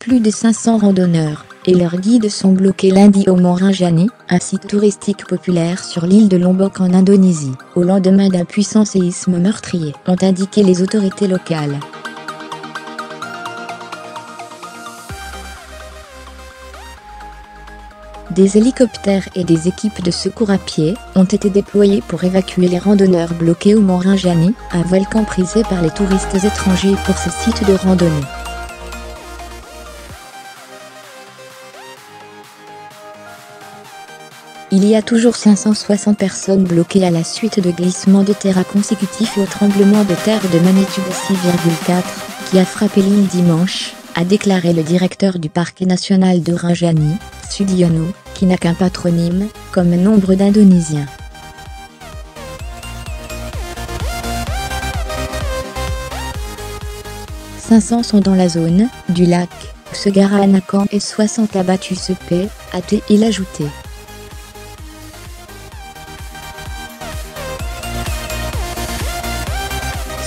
Plus de 500 randonneurs et leurs guides sont bloqués lundi au Mont Rinjani, un site touristique populaire sur l'île de Lombok en Indonésie, au lendemain d'un puissant séisme meurtrier, ont indiqué les autorités locales. Des hélicoptères et des équipes de secours à pied ont été déployés pour évacuer les randonneurs bloqués au Mont Rinjani, un volcan prisé par les touristes étrangers pour ce site de randonnée. Il y a toujours 560 personnes bloquées à la suite de glissements de terrain consécutifs et au tremblement de terre de magnitude 6,4 qui a frappé l'île dimanche, a déclaré le directeur du parc national de Rinjani, Sudiono, qui n'a qu'un patronyme, comme nombre d'Indonésiens. « 500 sont dans la zone du lac Segara-Anakan et 60 abattus se paient, a-t-il ajouté.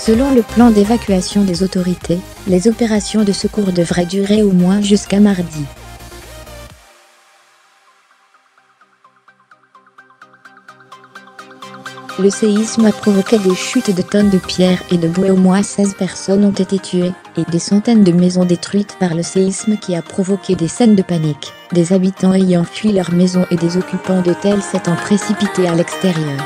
Selon le plan d'évacuation des autorités, les opérations de secours devraient durer au moins jusqu'à mardi. Le séisme a provoqué des chutes de tonnes de pierres et de boue et au moins 16 personnes ont été tuées, et des centaines de maisons détruites par le séisme qui a provoqué des scènes de panique, des habitants ayant fui leur maison et des occupants d'hôtels s'étant précipités à l'extérieur.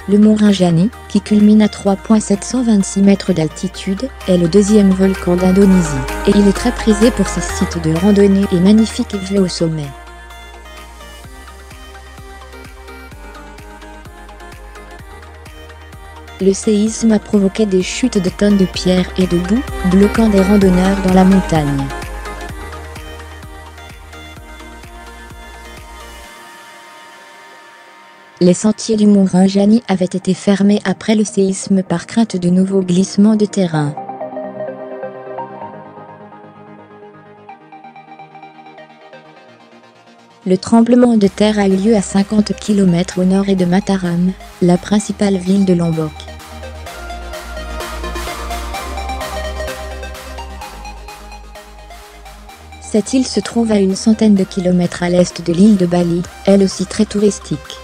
Le Mont Rinjani, qui culmine à 3,726 mètres d'altitude, est le deuxième volcan d'Indonésie, et il est très prisé pour ses sites de randonnée et magnifiques vues au sommet. Le séisme a provoqué des chutes de tonnes de pierres et de boue, bloquant des randonneurs dans la montagne. Les sentiers du Mont Rinjani avaient été fermés après le séisme par crainte de nouveaux glissements de terrain. Le tremblement de terre a eu lieu à 50 km au nord de Mataram, la principale ville de Lombok. Cette île se trouve à une centaine de kilomètres à l'est de l'île de Bali, elle aussi très touristique.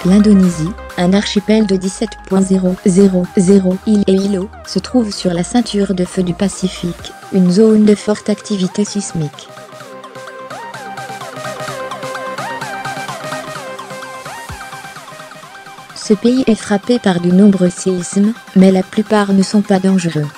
L'Indonésie, un archipel de 17,000 îles et îlots, se trouve sur la ceinture de feu du Pacifique, une zone de forte activité sismique. Ce pays est frappé par de nombreux séismes, mais la plupart ne sont pas dangereux.